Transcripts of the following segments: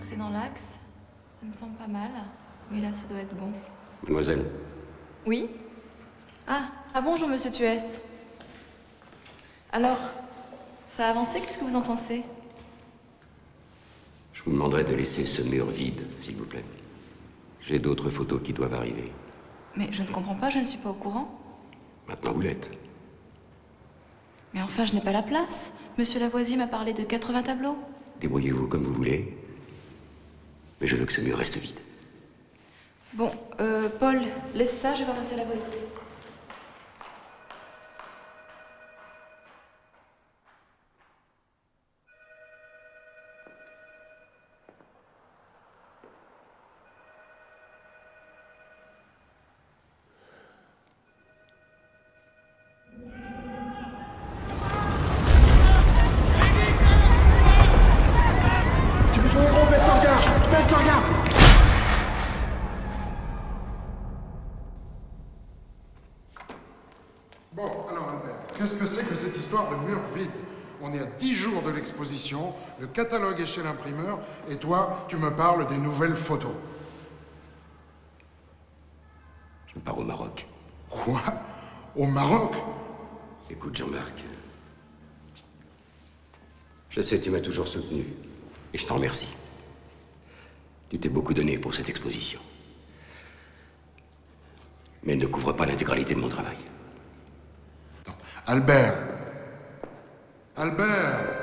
C'est dans l'axe. Ça me semble pas mal. Oui, là, ça doit être bon. Mademoiselle. Oui? Ah bonjour, monsieur Tuès. Alors, ça a avancé? Qu'est-ce que vous en pensez? Je vous demanderai de laisser ce mur vide, s'il vous plaît. J'ai d'autres photos qui doivent arriver. Mais je ne comprends pas, je ne suis pas au courant. Maintenant, vous l'êtes. Mais enfin, je n'ai pas la place. Monsieur Lavoisier m'a parlé de 80 tableaux. Débrouillez-vous comme vous voulez. Mais je veux que ce mur reste vide. Bon, Paul, laisse ça, je vais voir monsieur Lavoisier. Tu veux jouer gros, baisse ton regard! Baisse ton regard! Bon, alors Albert, qu'est-ce que c'est que cette histoire de mur vide? On est à 10 jours de l'exposition, le catalogue est chez l'imprimeur, et toi, tu me parles des nouvelles photos. Je pars au Maroc. Quoi? Au Maroc? Écoute, Jean-Marc. Je sais, tu m'as toujours soutenu. Et je t'en remercie. Tu t'es beaucoup donné pour cette exposition. Mais elle ne couvre pas l'intégralité de mon travail. Albert! Albert!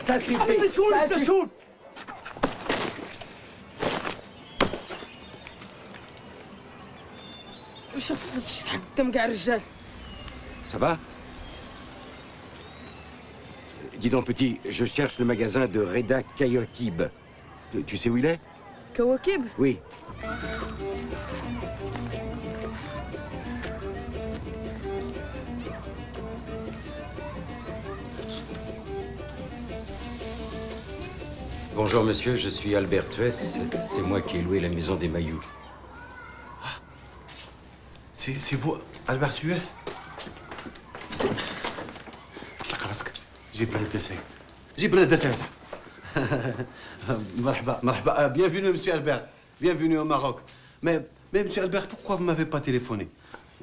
Ça suffit. Ça suffit. وش خصك تحكم كاع الرجال؟ Ça va? Dis donc, petit, je cherche le magasin de Reda Kayakib. Tu sais où il est? كواكب؟ Oui. Bonjour monsieur, je suis Albert Tuès. C'est moi qui ai loué la maison des Mailloux. Ah, c'est vous, Albert Tuès? جيب لنا الدسين جيب لنا الدسين صح. مرحبا مرحبا. Bienvenue monsieur Albert. Bienvenue au Maroc. Mais monsieur Albert, pourquoi vous m'avez pas téléphoné?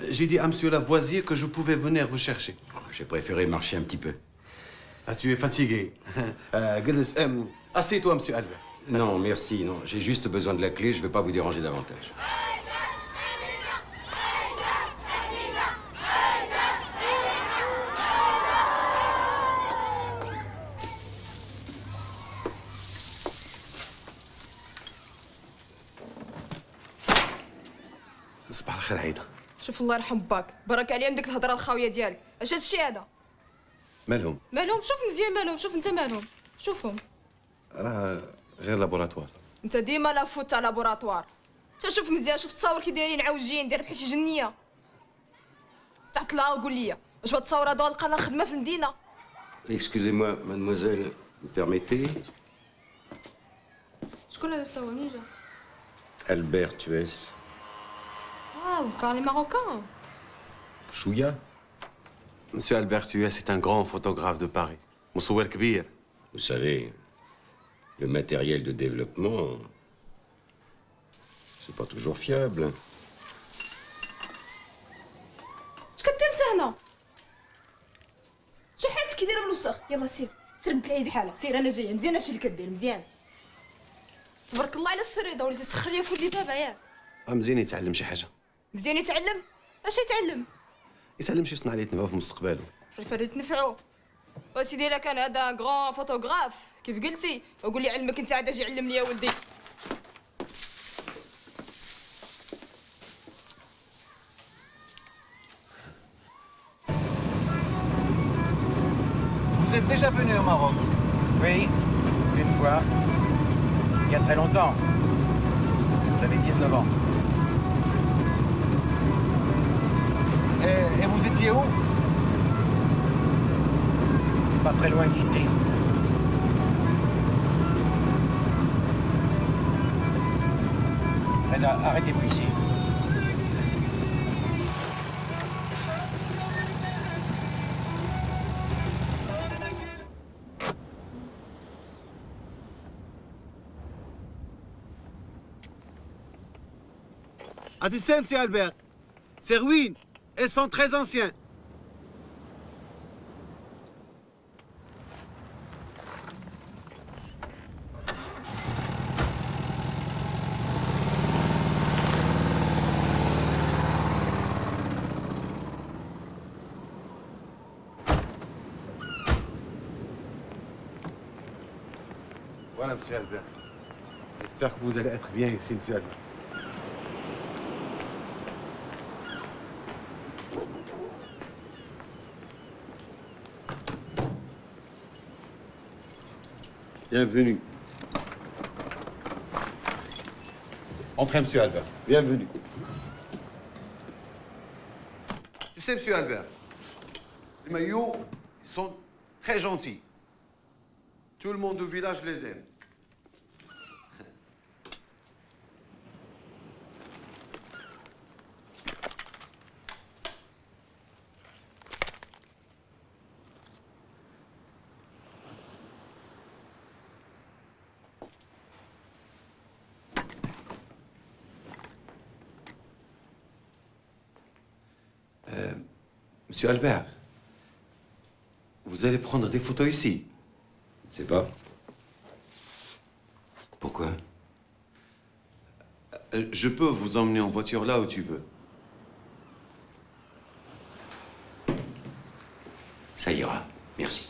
J'ai dit à monsieur Lavoisier que je pouvais venir vous chercher. J'ai préféré marcher un petit peu. Ah, tu es fatigué. Assieds-toi monsieur Albert. Non, merci, non. J'ai juste besoin de la clé, je ne vais pas vous déranger davantage. صباح الخير عايده. شوف الله يرحم باك، برك عليا من ديك الهضره الخاويه ديالك. اش هادشي هذا؟ مالهم؟ مالهم؟ شوف مزيان مالهم، شوف انت مالهم، شوفهم. راه غير لابوراتوار. انت ديما لا فوت تاع لابوراتوار. شوف مزيان، شوف التصاور كي دايرين عوجين، داير بحال شي جنيه. تعطلا وقول لي واش هاد التصاور هذا لقى لنا خدمه في المدينه؟ Excusez-moi, mademoiselle, vous permettez? شكون هذا التصاور منين جا؟ Albert Tues. vous parlez marocain? Chouya? Monsieur Albert Tues est un grand photographe de Paris. مصور كبير. Vous savez, le matériel de développement, c'est pas toujours fiable. اش كدير انت هنا؟ شو حياتك كي دايره بالوسخ؟ يلا سير سير بنت العيد حالك، سير انا جايه مزيان. هادشي اللي كدير مزيان. تبارك الله على السريده، وليتي تسخر ليا في ولدي دابا ياك. مزيان يتعلم شي حاجه. مزيان يتعلم؟ اش يتعلم؟ يتعلم شي صنع اللي تنفعو في مستقبله. الفرد تنفعو. وسيدي الا كان هذا غران فوتوغراف كيف قلتي، وقول لي علمك انت عاد اجي علم لي يا ولدي. Vous êtes déjà venu au Maroc? Oui, une fois. Il y a très longtemps. J'avais 19 ans. Et vous étiez où? Pas très loin d'ici. Reda, arrêtez-vous ici. Ah, tu sais, monsieur Albert, ces ruines, elles sont très anciennes. Voilà, monsieur Albert. J'espère que vous allez être bien ici, monsieur Albert. Bienvenue. Entrez, monsieur Albert. Bienvenue. Tu sais, monsieur Albert, les maillots, ils sont très gentils. Tout le monde au village les aime. Monsieur Albert, vous allez prendre des photos ici. C'est pas? Pourquoi? Je peux vous emmener en voiture là où tu veux. Ça ira, merci.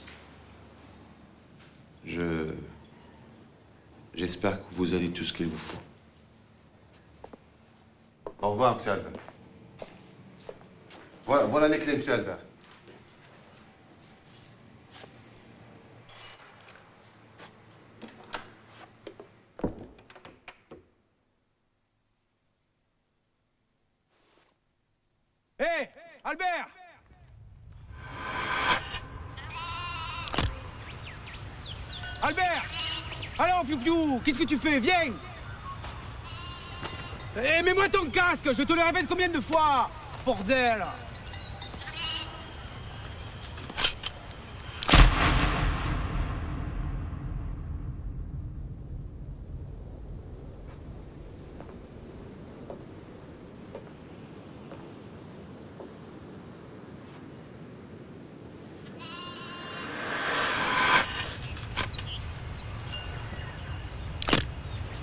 J'espère que vous avez tout ce qu'il vous faut. Au revoir, monsieur Albert. Voilà les clés, monsieur Albert. Hé, Albert! Albert! Alors, Piou-Piou, qu'est-ce que tu fais? Viens! Eh, mets-moi ton casque, je te le répète combien de fois? Bordel!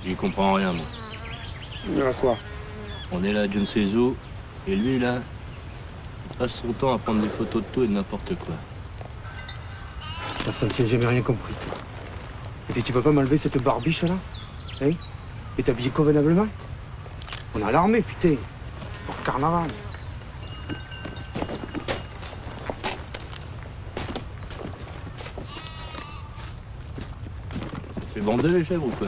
J'y comprends rien, moi. À quoi? On est là, je ne sais où, et lui, là, il passe son temps à prendre des photos de tout et de n'importe quoi. Ça me tient, j'ai jamais rien compris. Et puis tu peux pas m'enlever cette barbiche là? Hein? Et t'habiller convenablement? On a l'armée, putain. Pour carnaval. Tu vendais les chèvres ou quoi?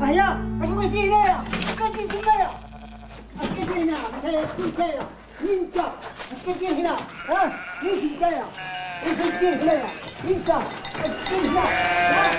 هيا الوزير هنا كدير هنا كدير هنا مثلا انت انت كدير هنا ها ليش انت كدير هنا انت كدير هنا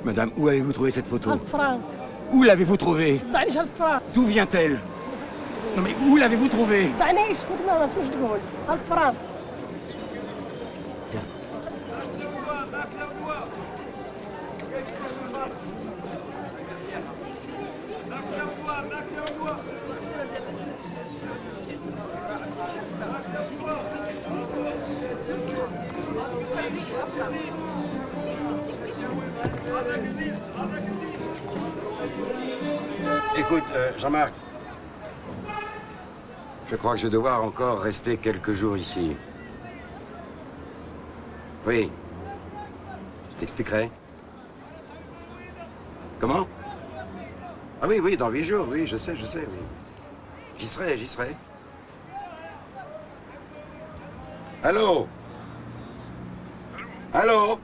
Madame, où avez-vous trouvé cette photo? 1000 francs. Où l'avez-vous trouvée? 16000 francs. D'où vient-elle? Non mais où l'avez-vous trouvée? معليش مثل ما عرفتش واش تقول 1000 فرانك. Écoute, Jean-Marc, je crois que je vais devoir encore rester quelques jours ici. Oui. Je t'expliquerai. Comment? Ah oui, oui, dans 8 jours, oui, je sais, oui. J'y serai. Allô? Allô?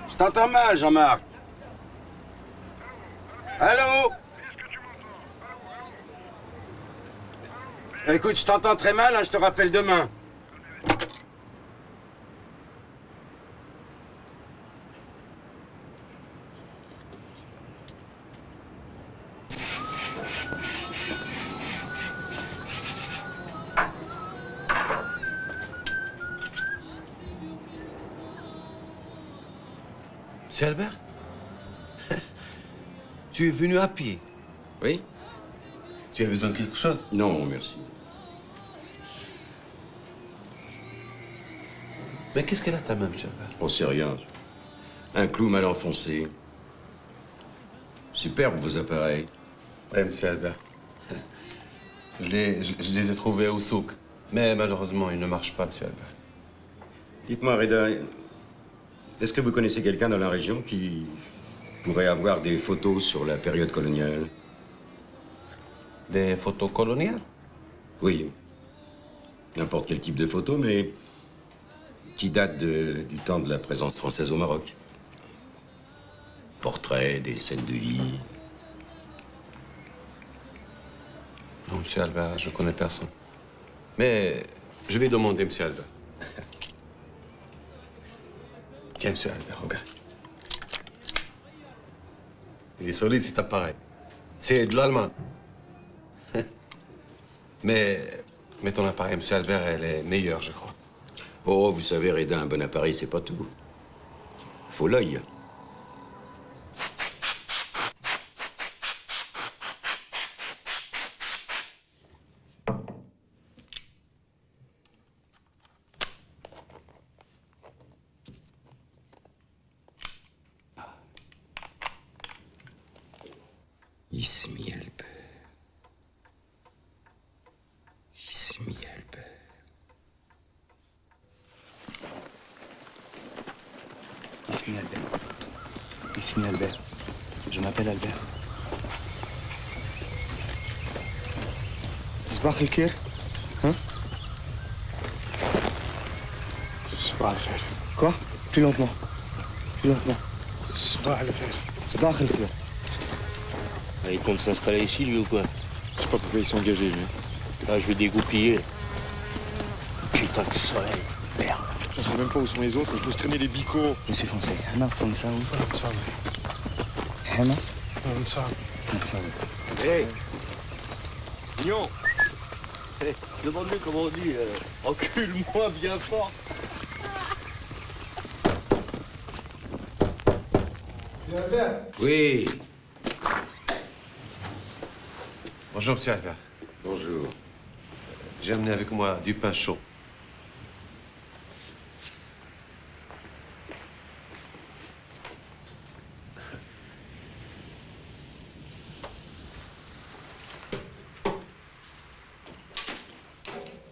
Je t'entends mal, Jean-Marc. Allô? Écoute, je t'entends très mal, hein, je te rappelle demain. Monsieur Albert? Tu es venu à pied? Oui? Tu as besoin de quelque chose? Non, merci. Mais qu'est-ce qu'elle a ta main, monsieur Albert? Oh, c'est rien. Un clou mal enfoncé. Superbe, vos appareils. Oui, monsieur Albert. Je les ai trouvés au souk. Mais malheureusement, ils ne marchent pas, monsieur Albert. Dites-moi, Reda, est-ce que vous connaissez quelqu'un dans la région qui pourrait avoir des photos sur la période coloniale? Des photos coloniales? Oui. N'importe quel type de photo, mais qui date du temps de la présence française au Maroc. Portraits, des scènes de vie. Non, monsieur Albert, je ne connais personne. Mais je vais demander, monsieur Albert. Tiens, monsieur Albert, regarde. Il est solide, cet appareil. C'est de l'allemand. mais ton appareil, monsieur Albert, elle est meilleure, je crois. Oh, vous savez, Reda, un bon appareil, c'est pas tout. Faut l'œil. Ismi Albert. Ismi Albert. Ismi Albert. Ismi Albert. Je m'appelle Albert. صباح الخير. Hein? صباح الخير. Quoi? Plus lentement. Plus lentement. صباح الخير. صباح الخير. Il compte s'installer ici, lui, ou quoi? Je sais pas pourquoi il s'est engagé, lui. Ah, je vais dégoupiller. Putain de soleil, merde. Je sais même pas où sont les autres, il faut se traîner les bicots. Je suis français. Hana فرنساوي. فرنساوي. هنا فرنساوي. فرنساوي. Hé Mignon. Hey, demande-lui comment on dit. Encule-moi bien fort. Oui. Bonjour, monsieur Albert. Bonjour. J'ai amené avec moi du pain chaud.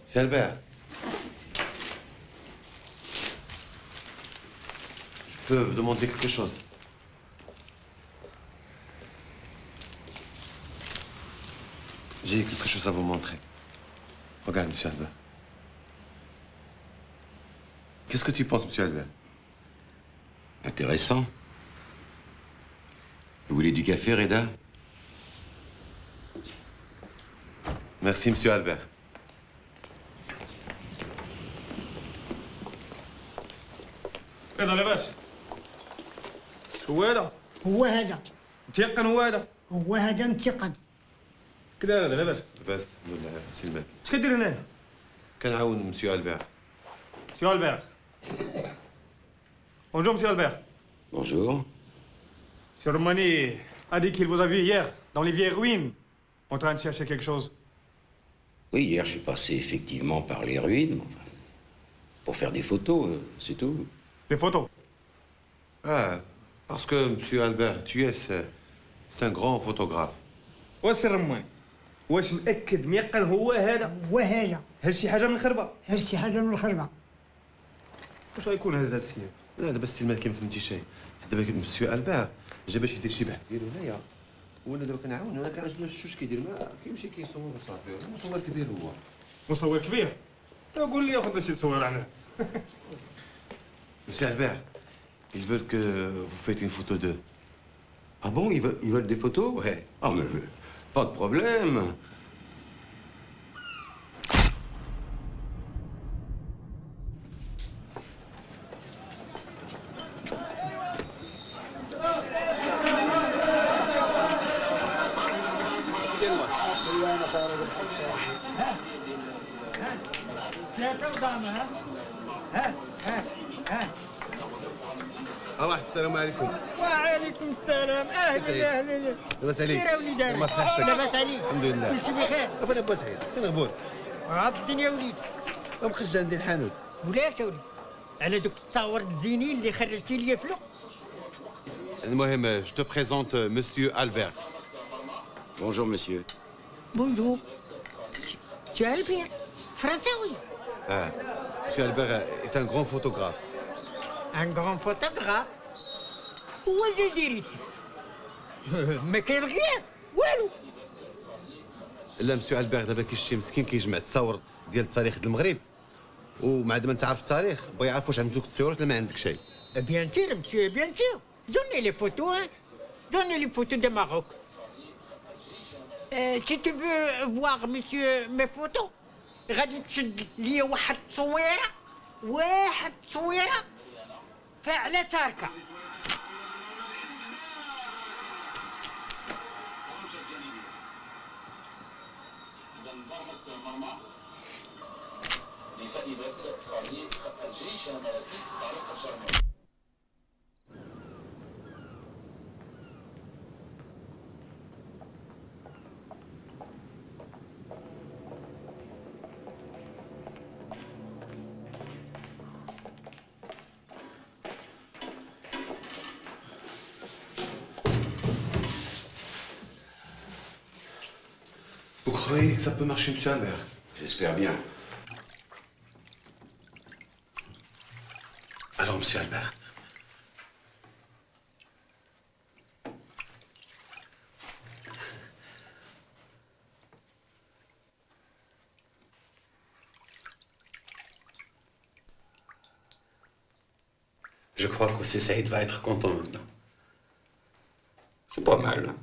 Monsieur Albert. Je peux vous demander quelque chose? J'ai quelque chose à vous montrer. Regarde, monsieur Albert. Qu'est-ce que tu penses, monsieur Albert? Intéressant. Vous voulez du café, Reda? Merci, monsieur Albert. ايه ده لاباس هو هذا هو هذا متيقن هو هذا هو هذا متيقن. كدا هذا لاباس لاباس الحمد لله سلمان. اش كدير هنايا؟ كنعاون مسيو البير. مسيو البير. Bonjour, monsieur Albert. Bonjour. Monsieur Romani a dit qu'il vous a vu hier, dans les vieilles ruines, en train de chercher quelque chose. Oui, hier, je suis passé effectivement par les ruines, enfin, pour faire des photos, c'est tout. Des photos? Ah, parce que monsieur Albert Tuès, c'est un grand photographe. واسي الرماني واش مأكد ميقن هو هذا؟ هو هذا. هز شي حاجة من الخربة؟ هز شي حاجة من الخربة. واش غيكون هز هاد السيد؟ لا دابا سلمان كي ما فهمتي شيء. دابا مسيو البير جا باش يدير شي بحث ديالو هنايا. وانا دابا كنعاون انا كنعجبني الشوش كيدير ما كيمشي كيصور وصافي. مصور كبير هو. مصور كبير؟ قول لي خذ شي تصور عنه. Monsieur Albert, ils veulent que vous faites une photo d'eux. Ah bon, ils veulent des photos? Ouais. Ah, mais pas de problème. السلام عليكم. وعليكم السلام. اهلا اهلا. لاباس عليك؟ كيف وليدي؟ ما صحتك؟ لاباس عليك؟ الحمد لله. كلشي بخير؟ فين با سعيد؟ فين غبور؟ عاد الدنيا وليد. مخرج عندي الحانوت. ولاش وليد؟ على دوك التصاور الزينين اللي خرجتي لي فلو. المهم je te présente monsieur Albert. Bonjour, monsieur. بونجور. Tu es Albert فرنساوي. Ah, monsieur Albert est un grand photographe. ان غران فوتوغراف. واش ديريت؟ ما كاين غير والو. لا مسيو البير دابا كاين شي مسكين كيجمع تصاور ديال التاريخ د المغرب ومع دابا انت عارف التاريخ بغا يعرف واش عندك دوك التصاورات ولا ما عندك شيء. Bien sûr, monsieur, bien sûr. Donnez les photos, hein. Donnez les photos de Maroc. Si tu veux voir, monsieur, mes photos, غادي تشد لي واحد التصويرة فعلى تاركة. لفائدة فريق الجيش الملكي طريق شرم. Vous croyez que ça peut marcher, monsieur Albert? J'espère bien. Alors, monsieur Albert. Je crois que Saïd va être content maintenant. C'est pas mal. Hein?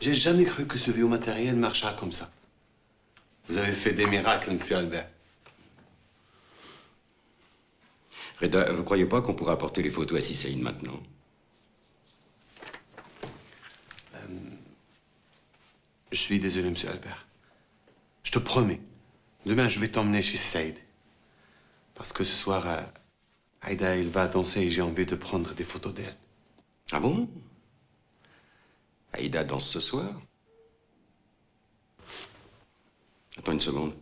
J'ai jamais cru que ce vieux matériel marchera comme ça. Vous avez fait des miracles, monsieur Albert. Reda, vous croyez pas qu'on pourra apporter les photos à Sissaïn maintenant? Je suis désolé, monsieur Albert. Je te promets, demain je vais t'emmener chez Saïd. Parce que ce soir, Aïda, il va danser et j'ai envie de prendre des photos d'elle. Ah bon? Aïda danse ce soir? Attends une seconde.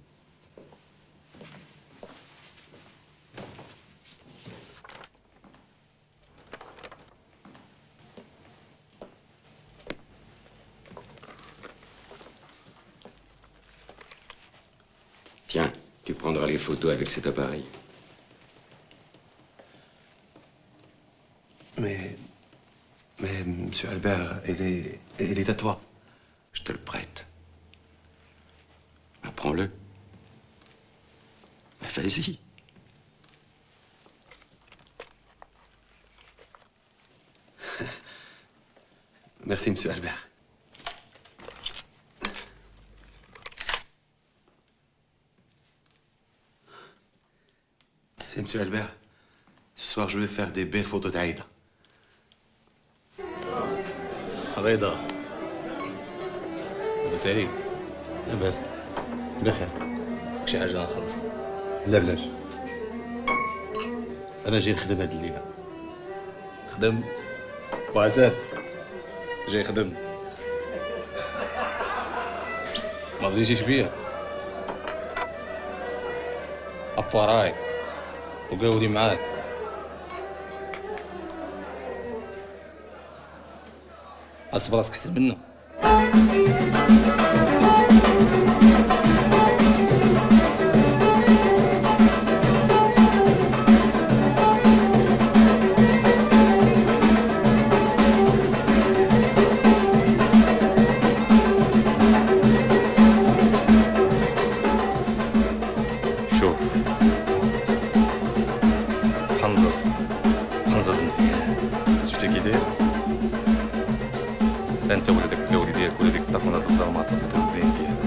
Tiens, tu prendras les photos avec cet appareil. Mais, monsieur Albert, elle est à toi. Je te le prête. Prends-le. Ben, vas-y. Merci, monsieur Albert. C'est Monsieur Albert. Ce soir, je vais faire des belles photos d'Aïda. رضا لاباس عليك؟ لاباس بخير. شي حاجة نخلص؟ لا بلاش. أنا جاي نخدم هاد الليلة. خدم؟ وعساد جاي خدم. ما بديتيش بيا. أبوراي وقاودي معاك. حس براسك احسن منه. شوف حنزز مزيان. شفتي كي داير؟ لا انت ولا داك الكاولي ديالك ولا ديك الطاحونه دوزها مع الطبيط والزين ديالك.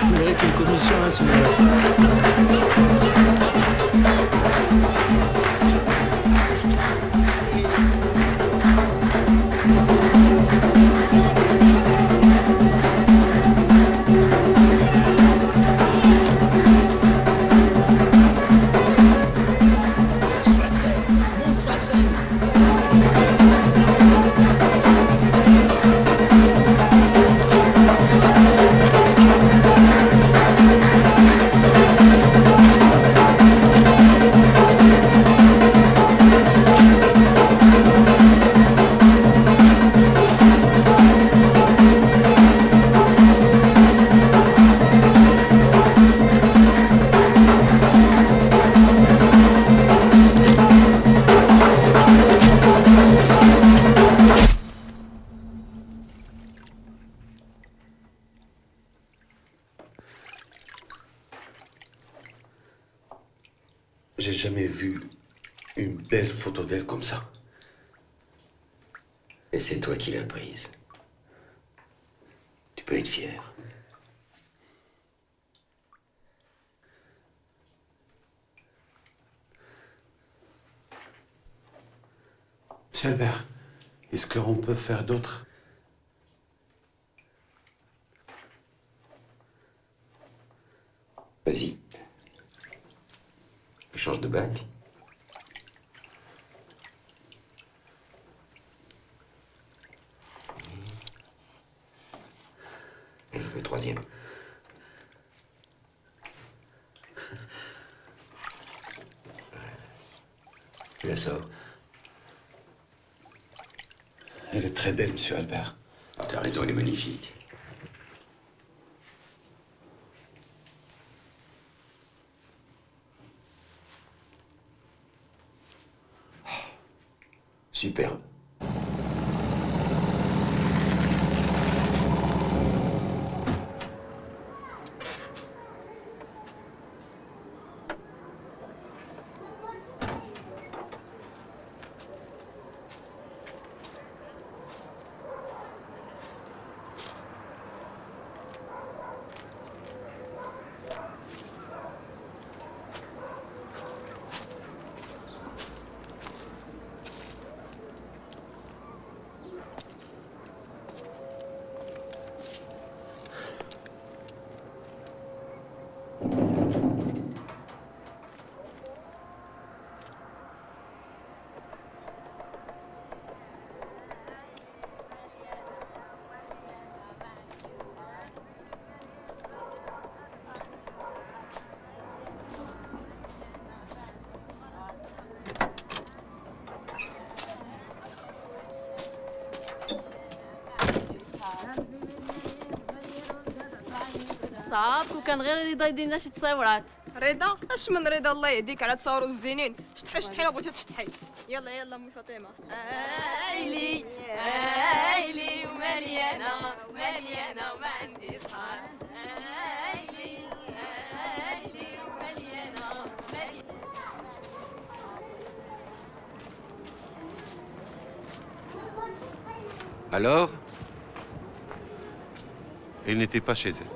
Il mérite une commission, hein, celui-là. J'ai jamais vu une belle photo d'elle comme ça. Et c'est toi qui l'as prise. Tu peux être fier. Monsieur Albert, est-ce qu'on peut faire d'autres? Vas-y. Change de bac. Et le troisième. Tu la sors. Elle est très belle, Monsieur Albert. Tu as raison, elle est magnifique. Superbe. صعب وكان غير اللي يدير لنا شي تصاورات. رضا اش من رضا الله يهديك على تصاوروا الزينين. شطحي شطحي لا بغيتي تشطحي. يلا يلا امي فاطمه. ايلي ايلي ومالي انا وما عندي صحاب. ايلي ايلي ومالي انا ومالي. Alors? Il n'était pas chez elle.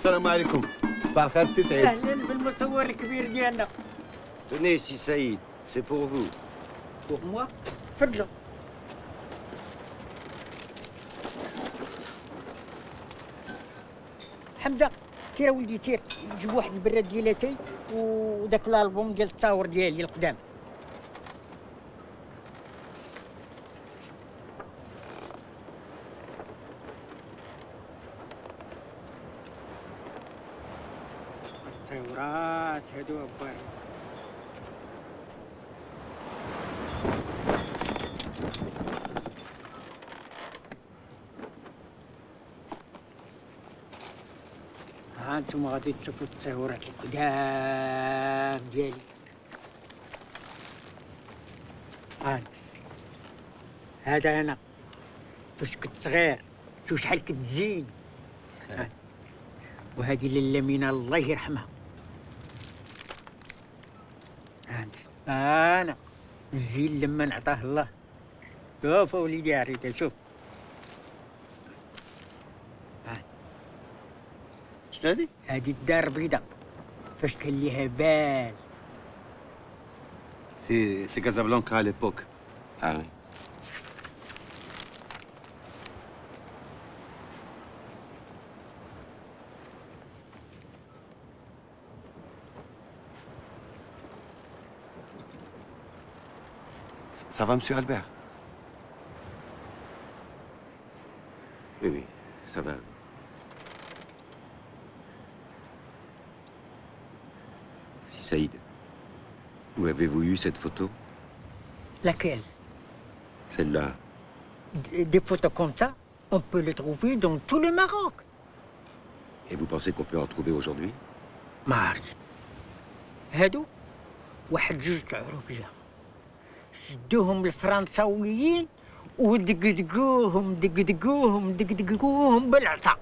السلام عليكم. صباح الخير سي سعيد. اهلا بالمصور الكبير ديالنا. Tenez, si Saïd, c'est pour vous. Pour moi? تفضلوا. حمزه تير ولدي تير جيب واحد البراد ديالاتي وداك الالبوم ديال التصاور ديالي القدام. تصاورات هادو عبار. ها انتم غادي تشوفوا التصاورات القدام ديالي. ها انت هذا انا فاش كنت صغير شوف شحال كنت زين. وهذه لاله مينا الله يرحمها. ها انت انا زين لما نعطاه الله. شوف وليدي عريته شوف. شنو هادي؟ هادي الدار البيضاء فاش كان ليها بال. C'est Casablanca à l'époque. Ah oui. Ça va, monsieur Albert? Oui, oui, ça va. Si Saïd, où avez-vous eu cette photo? Laquelle? Celle-là. Des photos comme ça, on peut les trouver dans tout le Maroc. Et vous pensez qu'on peut en trouver aujourd'hui? ما عرفت. هادو واحد جوج تعرفيها. شدوهم الفرنساويين ودقدقوهم دقدقوهم بالعصا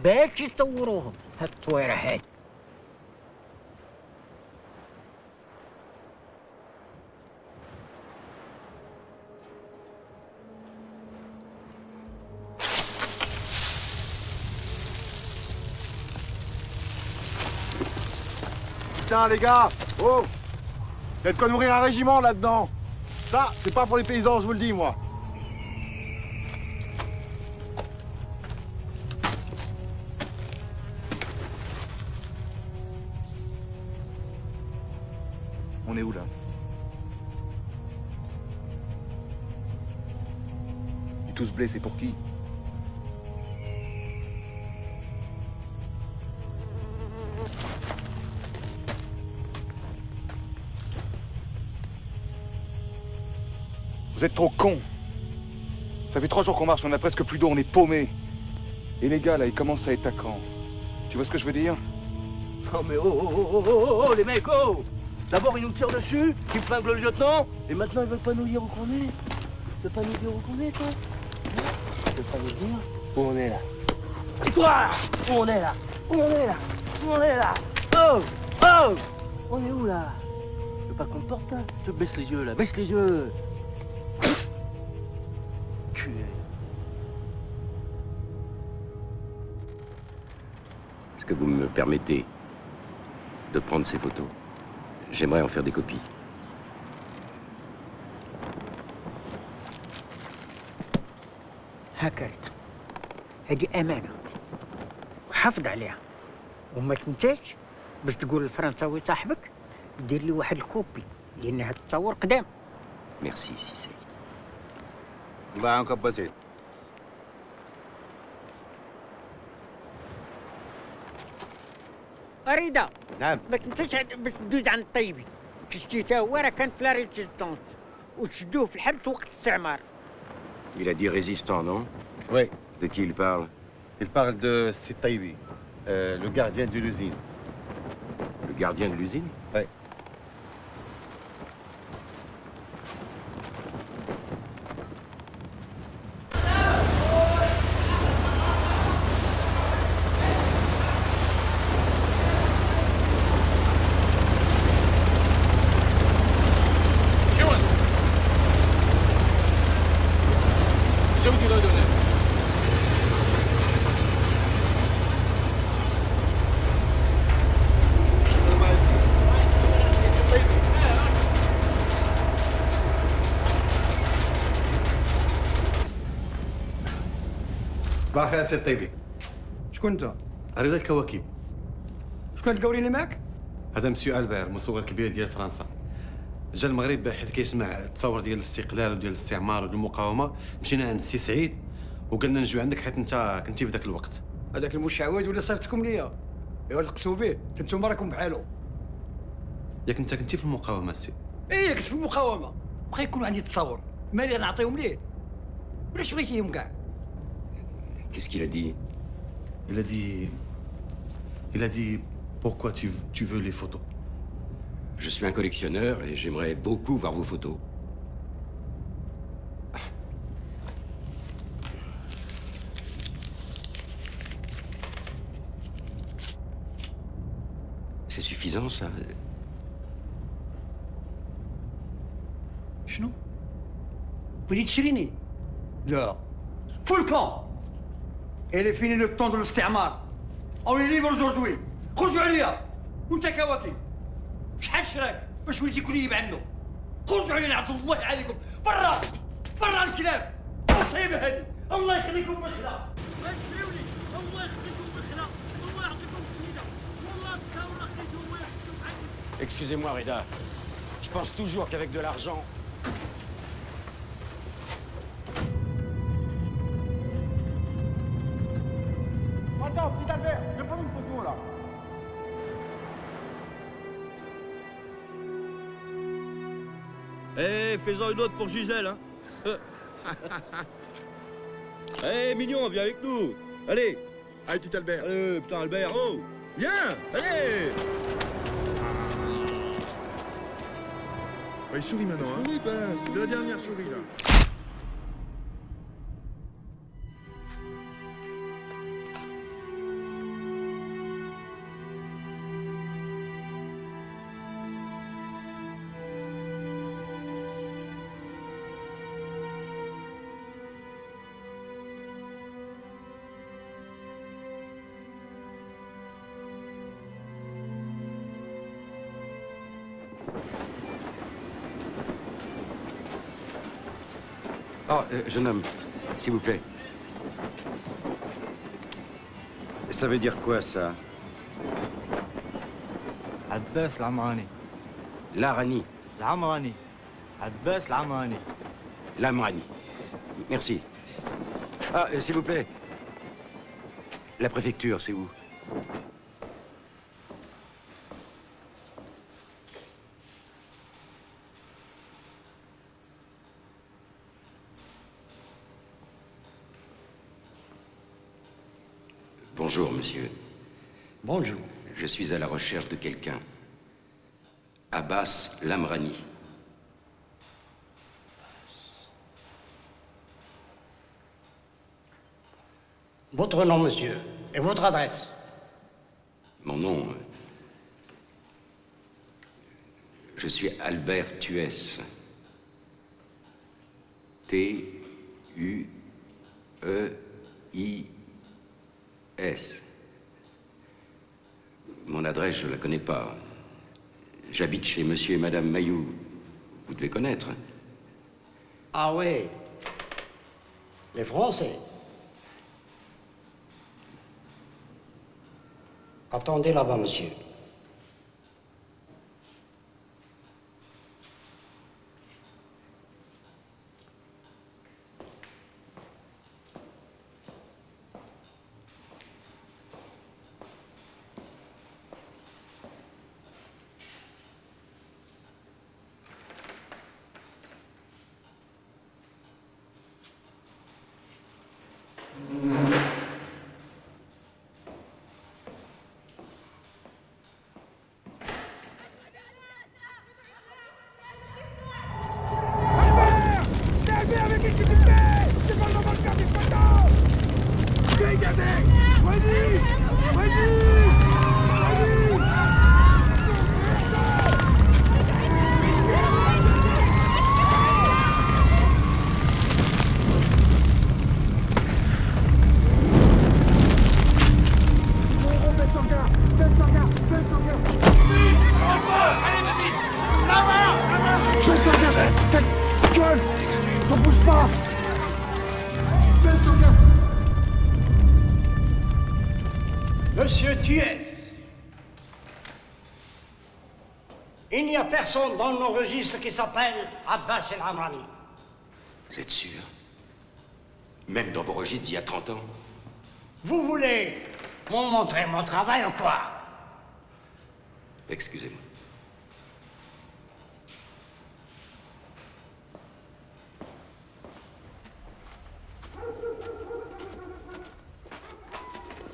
باش يصوروهم. هاد التصويره هادي Putain, les gars! Oh! Il y a de quoi nourrir un régiment là-dedans! Ça, c'est pas pour les paysans, je vous le dis, moi! On est où, là? Et tout ce blé, c'est pour qui? Vous êtes trop cons. Ça fait 3 jours qu'on marche, on a presque plus d'eau, on est paumés. Et les gars, là, ils commencent à être à cran. Tu vois ce que je veux dire? Oh mais oh, les mecs, oh! D'abord ils nous tirent dessus, ils flinguent le lieutenant, et maintenant ils veulent pas nous dire où qu'on est. Ils veulent pas nous dire où qu'on est, toi? Ils veulent pas nous dire où on est là. Et toi? Où on est là? Où on est là? Où on est là? Oh! Oh! On est où là? Tu veux pas qu'on te porte là? Tu baisses les yeux là, baisse les yeux! Est-ce que vous me permettez de prendre ces photos? J'aimerais en faire des copies. هكذا هذه أمانة وحافظ عليها وما تنساش باش تقول للفرنساوي صاحبك دير لي واحد الكوبي لأن هاد التصور قدام Merci, Cissé. الله يعاونك ابا زيد. أريدة. نعم. ما تنساش باش تدوز عن الطيبي. كشتي تا هو راه كان في لا ريزيستونس وتشدوه في الحبس وقت الاستعمار. Il a dit résistant, non? Oui. De qui il parle? Il parle de Sitaibi, le gardien de l'usine. Le gardien de l'usine? Oui. Je vous dirai donner. صباح الخير سي الطيبي. شكون انت؟ رضا الكواكب. شكون القوري اللي معك؟ هذا مسيو البير مصور كبير ديال فرنسا. جا المغرب حيت كيسمع التصاور ديال الاستقلال وديال الاستعمار وديال المقاومه. مشينا عند السي سعيد وقلنا نجيو عندك حيت انت كنتي في ذاك الوقت. هذاك المشعوذ ولا صيفطكم ليا؟ ايوا لقسوا به، انتم راكم بحالو. ياك انت كنتي في المقاومه سي؟ ايه كنت في المقاومه، بغا يكون عندي تصور، مالي نعطيهم ليه؟ ولاش بغيتيهم كاع؟ Qu'est-ce qu'il a dit? Il a dit pourquoi tu veux les photos. Je suis un collectionneur et j'aimerais beaucoup voir vos photos. C'est suffisant, ça? شنو؟ بغيتي تشريني؟ لا. فول كون. Elle est fini le temps de الاستعمار. On est libre aujourd'hui. خرجوا عليا. وانت كواكب. شحال شراك باش وليتي كليب عنده؟ خرجوا عليا نعطوا الله عليكم. برا. برا الكلاب. مصيبه هذه. الله يخليكم بخلا. ما تشريوني. الله يخليكم بخلا. الله يعطيكم السيده. والله تساووا خليتهم ويحكموا عليكم. Excusez-moi, Reda. Je pense toujours qu'avec de l'argent... Attends, petit Albert, viens prendre une photo là. Eh, fais-en une autre pour Gisèle, hein. Eh, mignon, viens avec nous. Allez. Allez, petit Albert. Allez, putain, Albert, oh. Viens, allez. Il sourit maintenant, hein. Souris, ben. C'est la dernière souris là. Oh, jeune homme, s'il vous plaît. Ça veut dire quoi, ça? عباس العمراني. L'Arani. العمراني. عباس العمراني. L'Amrani. Merci. Ah, s'il vous plaît. La préfecture, c'est où? Bonjour, monsieur. Bonjour. Je suis à la recherche de quelqu'un. Abbas Lamrani. Votre nom, monsieur, et votre adresse? Mon nom... Je suis Albert Tuès. T-U-E-I-S. Mon adresse, je la connais pas. J'habite chez monsieur et madame Mayou. Vous devez connaître. Ah oui, les Français. Attendez là-bas, monsieur. Il n'y a personne dans nos registres qui s'appelle Abbas El Amrani. Vous êtes sûr? Même dans vos registres d'il y a 30 ans? Vous voulez me montrer mon travail ou quoi? Excusez-moi.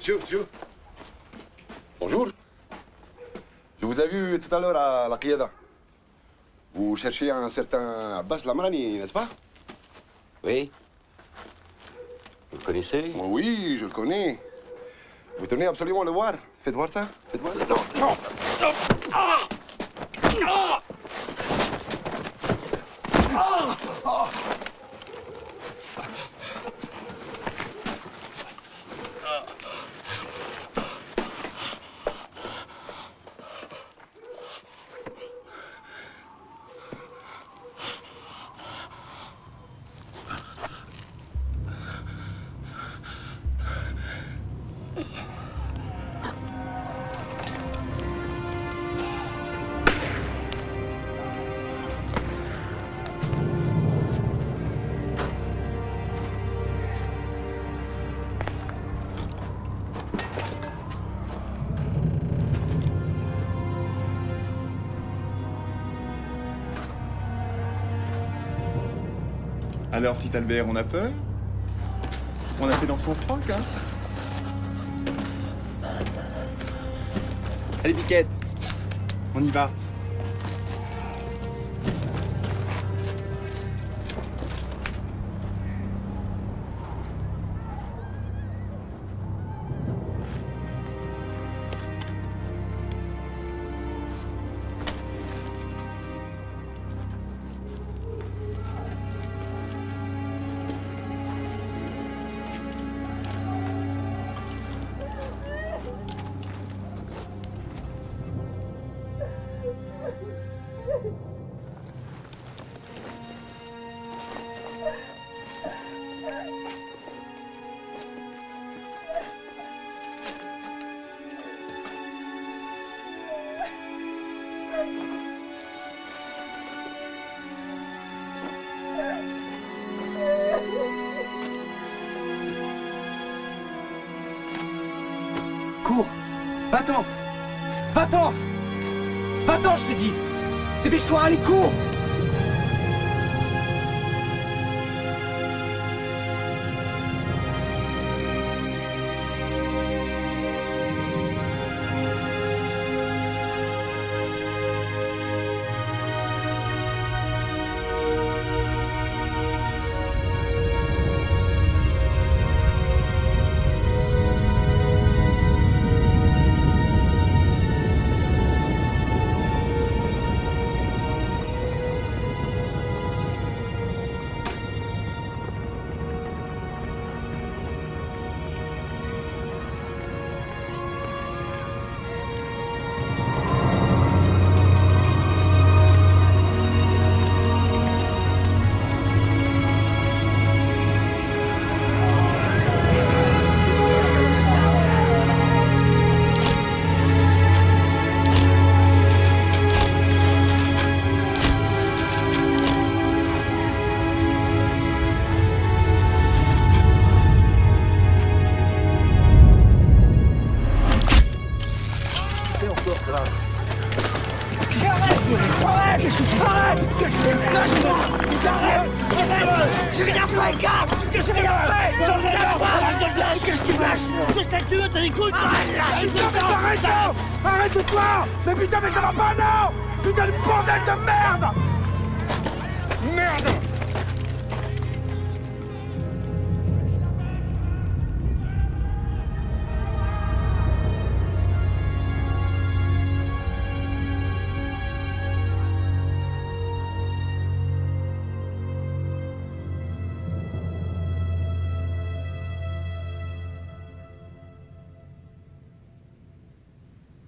Chou. Bonjour. Je vous ai vu tout à l'heure à la Qiyada. Vous cherchez un certain Abbas El Amrani, n'est-ce pas? Oui. Vous le connaissez? Oh oui, je le connais. Vous tenez absolument à le voir. Faites voir ça. Faites voir. Non. Alors, petit Albert, on a peur? On a fait dans son froc, hein? Allez, Piquette, on y va. Cours! Va-t'en! Va-t'en! Va-t'en, je te dis! Dépêche-toi, allez, cours! J'ai rien fait, gars! J'ai rien fait! Qu'est-ce que tu lâches? Qu'est-ce que tu veux? T'as des couilles? Arrête-toi! Mais putain, mais ça va pas, non! Putain de bordel de merde! Merde!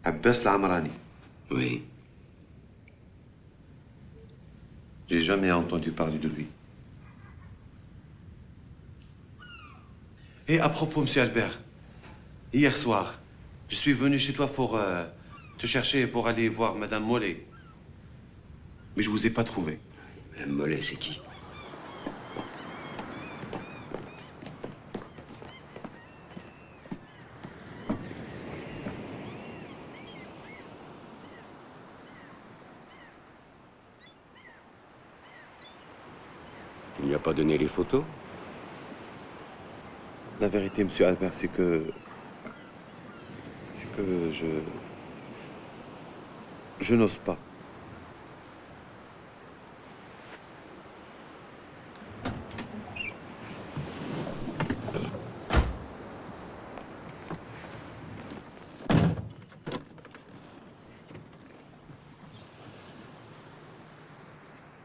Abbas El Amrani. Oui. J'ai jamais entendu parler de lui. Et à propos, monsieur Albert, hier soir, je suis venu chez toi pour te chercher pour aller voir Madame Mollet. mais je vous ai pas trouvé. Madame Mollet, c'est qui? Il n'y a pas donné les photos? La vérité, monsieur Albert, c'est que je n'ose pas.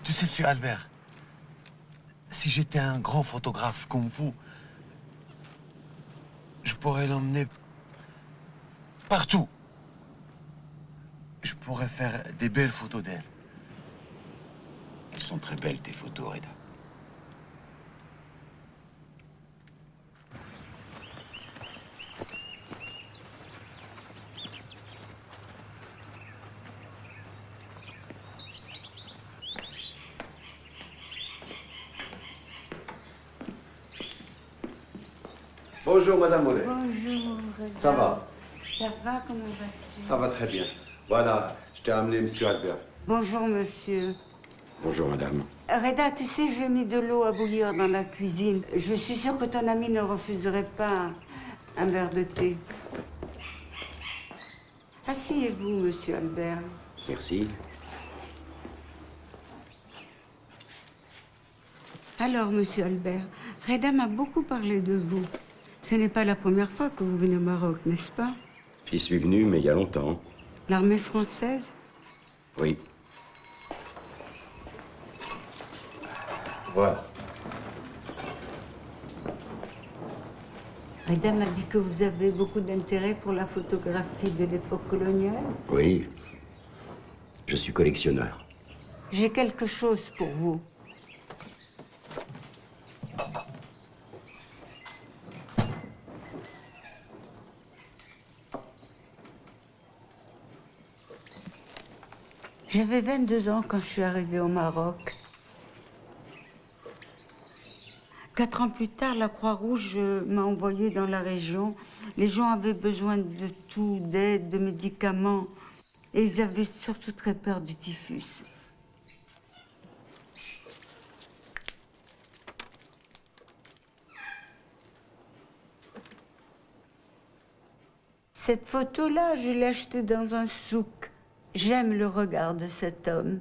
Tu sais, monsieur Albert, si j'étais un grand photographe comme vous, je pourrais l'emmener partout. Je pourrais faire des belles photos d'elle. Elles sont très belles, tes photos, Reda. Bonjour, Madame Mollet. Bonjour, Reda. Ça va? Ça va, comment vas-tu? Ça va très bien. Voilà, je t'ai amené monsieur Albert. Bonjour, monsieur. Bonjour, madame. Reda, tu sais, j'ai mis de l'eau à bouillir dans la cuisine. Je suis sûre que ton ami ne refuserait pas un verre de thé. Asseyez-vous, monsieur Albert. Merci. Alors, monsieur Albert, Reda m'a beaucoup parlé de vous. Ce n'est pas la première fois que vous venez au Maroc, n'est-ce pas? J'y suis venu, mais il y a longtemps. L'armée française? Oui. Voilà. Reda m'a dit que vous avez beaucoup d'intérêt pour la photographie de l'époque coloniale. Oui. Je suis collectionneur. J'ai quelque chose pour vous. J'avais 22 ans quand je suis arrivée au Maroc. 4 ans plus tard, la Croix-Rouge m'a envoyée dans la région. Les gens avaient besoin de tout, d'aide, de médicaments. Et ils avaient surtout très peur du typhus. Cette photo-là, je l'ai achetée dans un souk. J'aime le regard de cet homme.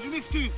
Je m'excuse.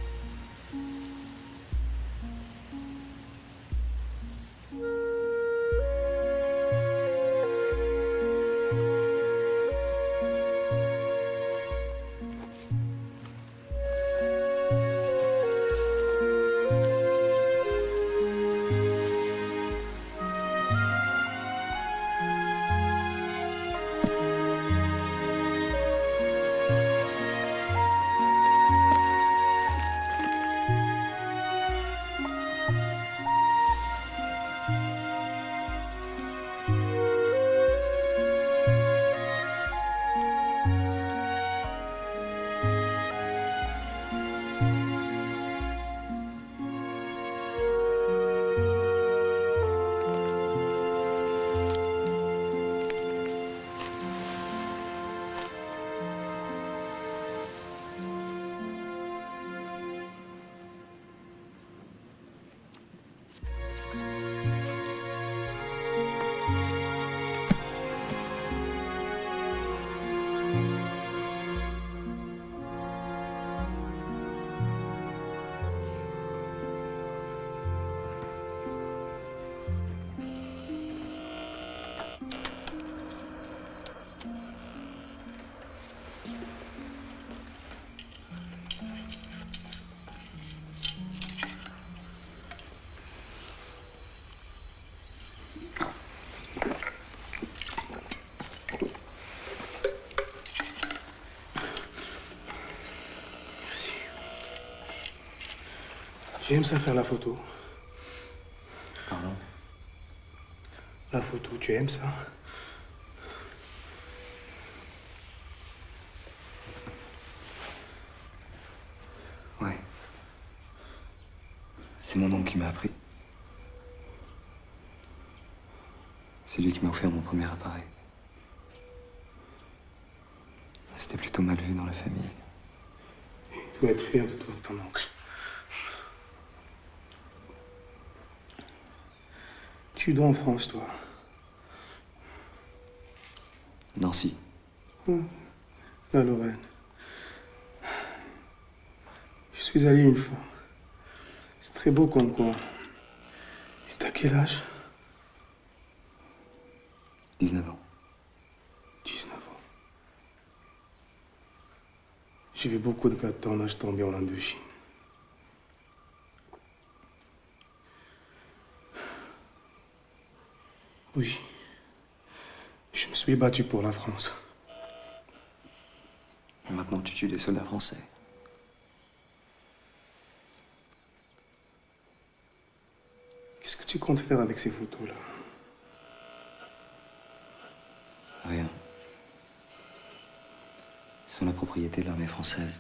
Tu aimes ça faire la photo? Pardon? La photo, tu aimes ça? Ouais. C'est mon oncle qui m'a appris. C'est lui qui m'a offert mon premier appareil. C'était plutôt mal vu dans la famille. Tu dois être fier de toi, ton oncle. Tu es d'où en France, toi? Nancy. La Lorraine. Je suis allé une fois. C'est très beau comme coin. Et t'as quel âge? 19 ans. 19 ans. J'ai vu beaucoup de gars de ton âge tomber en Indochine. Oui. Je me suis battu pour la France. Et maintenant, tu tues des soldats français. Qu'est-ce que tu comptes faire avec ces photos-là? Rien. Ils sont la propriété de l'armée française.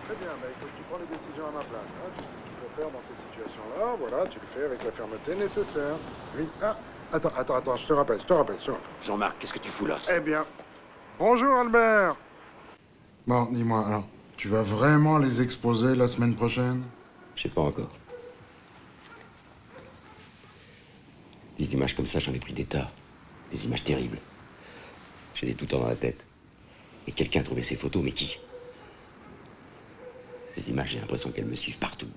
Très bien, bah écoute, tu prends les décisions à ma place. Hein. Tu sais ce qu'il faut faire dans ces situations-là. Voilà, tu le fais avec la fermeté nécessaire. Oui. Ah, attends, je te rappelle. Jean-Marc, qu'est-ce que tu fous là? Eh bien. Bonjour, Albert. Bon, dis-moi, alors, tu vas vraiment les exposer la semaine prochaine? Je sais pas encore. Des images comme ça, j'en ai pris des tas. Des images terribles. J'ai des tout le temps dans la tête. Et quelqu'un a trouvé ces photos, mais qui? Ces images, j'ai l'impression qu'elles me suivent partout.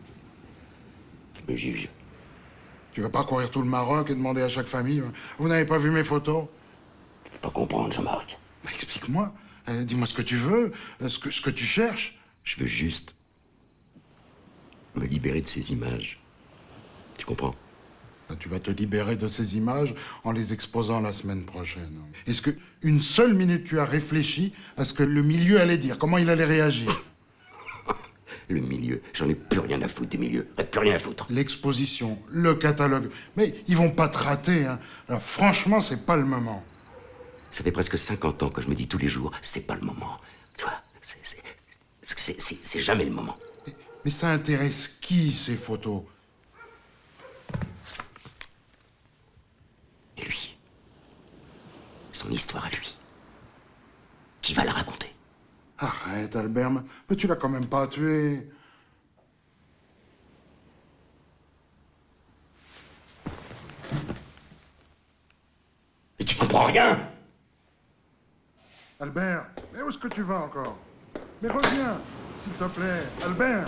Elles me jugent. Tu vas parcourir tout le Maroc et demander à chaque famille, vous n'avez pas vu mes photos? Je peux pas comprendre, Jean-Marc. Bah, explique-moi. Dis-moi ce que tu veux, ce que tu cherches. Je veux juste me libérer de ces images. Tu comprends? Tu vas te libérer de ces images en les exposant la semaine prochaine. Est-ce que une seule minute tu as réfléchi à ce que le milieu allait dire, comment il allait réagir? Le milieu, j'en ai plus rien à foutre des milieux, plus rien à foutre. L'exposition, le catalogue, mais ils vont pas te rater, hein. Alors franchement, c'est pas le moment. Ça fait presque 50 ans que je me dis tous les jours, c'est pas le moment. Tu vois, c'est jamais le moment. Mais ça intéresse qui, ces photos? Et lui, son histoire à lui, qui va la raconter? Arrête, Albert, mais tu l'as quand même pas tué. Mais tu comprends rien! Albert, mais où est-ce que tu vas encore? Mais reviens, s'il te plaît, Albert!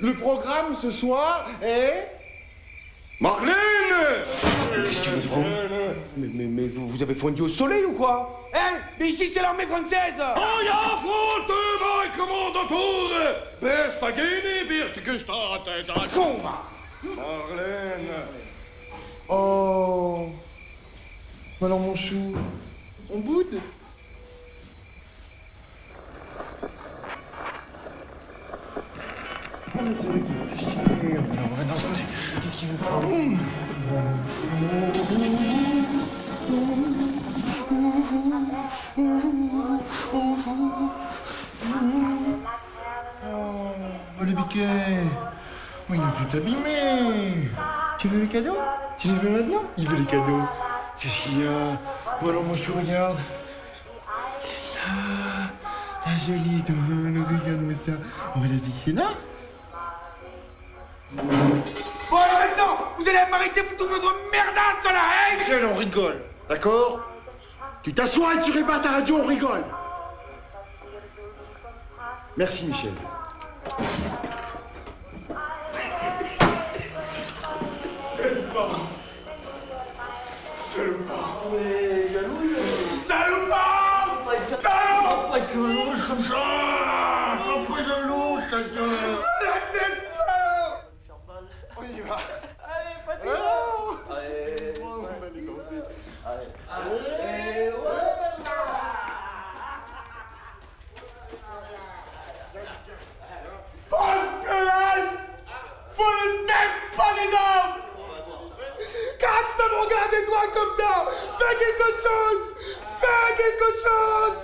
Le programme ce soir est... Marlène! Qu'est-ce que tu veux prendre? Mais vous avez fondu au soleil ou quoi? Hein? Mais ici c'est l'armée française! Oh, ja, fronte, mein Kommandatore! Bästa Gini, Birtgestaten! Con! Marlène! Oh... Alors mon chou, on boude? Qu'est-ce qu'il veut faire? Oh, le biquet! Oh, il est tout abîmé! Tu veux les cadeaux? Tu les veux maintenant? Il veut les cadeaux. Qu'est-ce qu'il y a? Bon alors, mon chou, regarde. Là, la jolie, regarde-moi ça. On va la visser là? Bon alors maintenant, vous allez m'arrêter pour toute votre merdasse sur la haine! Tiens, on rigole, d'accord? Tu t'assois et tu répares ta radio, on rigole. Merci, Michel. Salopard. Mais jaloux. Salopard. Salopard. Pas être jaloux comme ça. Sois pas jaloux, je t'assure. La tête, on y va. Allez, Fatima. Allez, on va aller danser. Allez, voilà. Vous n'êtes pas des hommes! Qu'est-ce que vous regardez toi comme ça? Fais quelque chose! Fais quelque chose!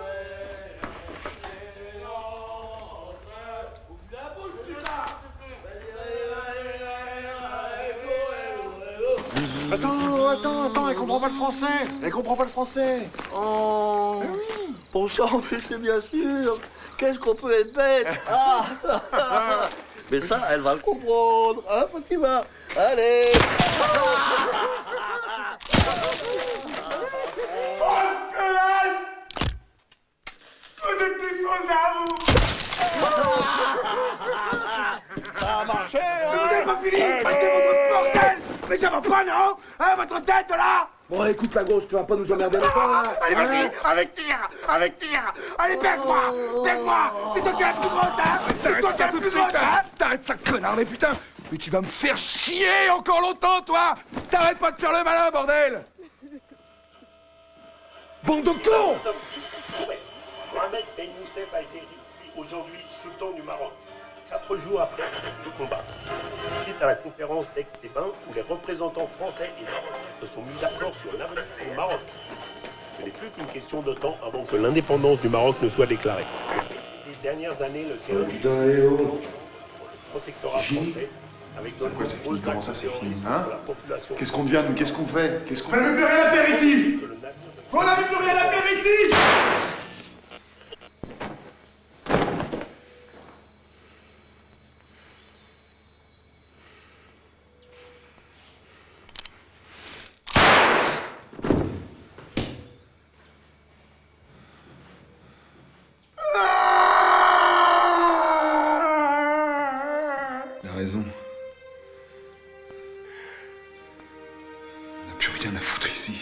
Attends, elle comprend pas le français! Elle comprend pas le français! Oh. Bon sang, mais c'est bien sûr. Qu'est-ce qu'on peut être bête? Ah. Mais ça, elle va le comprendre, hein, Fatima? Allez! Vous êtes des soldats, vous! Ça a marché, hein? Vous n'avez pas fini! Restez votre bordel! Mais ça va pas, non? Hein, votre tête, là? Bon, écoute, la gauche, tu vas pas nous emmerder longtemps, là. Allez, vas-y! Avec tir! Avec tir! Allez, baisse-moi! Baisse-moi! C'est toi qui as la plus grosse, hein? C'est toi qui as la plus grosse, hein? T'arrêtes ça, connard, mais putain! Mais tu vas me faire chier encore longtemps, toi! T'arrêtes pas de faire le malin, bordel! Bande de cons! Mohamed Ben Youssef a été aujourd'hui sultan du Maroc, 4 jours après le combat. Suite à la conférence d'Aix-les-Bains où les représentants français et marocains se sont mis d'accord sur l'avenir du Maroc. Ce n'est plus qu'une question de temps avant que l'indépendance du Maroc ne soit déclarée. Ces dernières années, le terrain protectorat français avec Quoi, c'est fini? Comment ça, c'est fini? Hein? Qu'est-ce qu'on devient, nous? Qu'est-ce qu'on fait? Qu'est-ce qu'on... Vous n'avez plus rien à faire ici! Vous n'avez plus rien à faire ici! Il a raison. On n'a plus rien à foutre ici.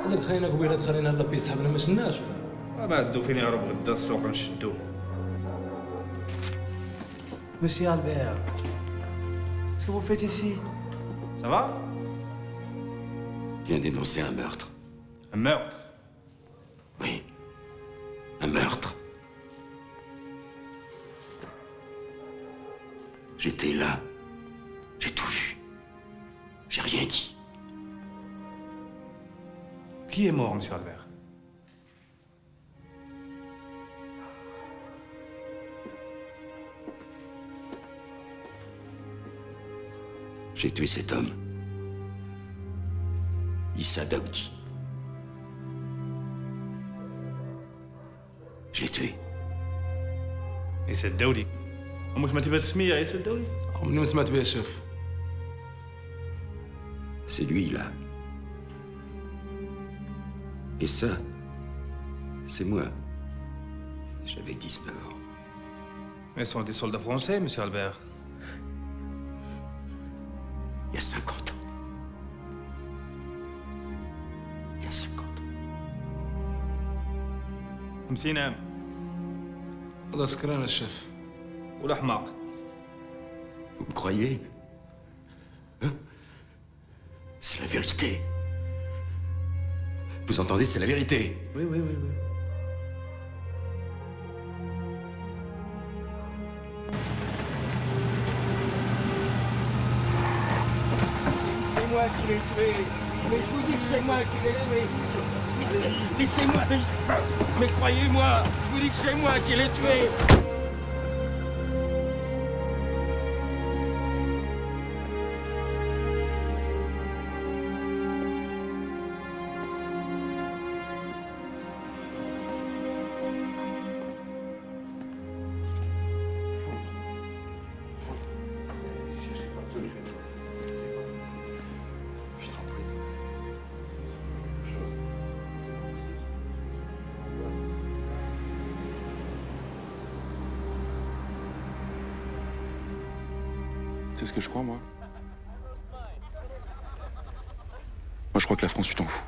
هذاك خلينا قبيله تخلينا لا بيسحبنا ما شناش ما عدو فين يهرب غدا السوق نشدو. Monsieur Albert, qu'est-ce que vous faites ici? Ça va? Je viens dénoncer un meurtre. Un meurtre? Oui. Un meurtre. J'étais là. J'ai tout vu. J'ai rien dit. Qui est mort, monsieur Albert? J'ai tué cet homme. Issa Daoudi. Je l'ai tué. عيسى الدولي. عمرك ما تبغى تسميه عيسى الدولي؟ عمري ما سمعت بها شوف. C'est lui, là. Et ça, c'est moi. J'avais 19 ans. Mais ce sont des soldats français, monsieur Albert. Il y a 50 ans. Il y a 50 ans. 50 عام. هذا سكران الشيف. ولا حماق. Vous me croyez? Hein? C'est la vérité. Vous entendez, c'est la vérité. Oui, oui, oui, oui. C'est moi qui l'ai tué. Mais je vous dis que c'est moi qui l'ai tué. Laissez-moi. Mais croyez-moi, je vous dis que c'est moi qui l'ai tué. Tu sais ce que je crois, moi? Moi, je crois que la France, tu t'en fous.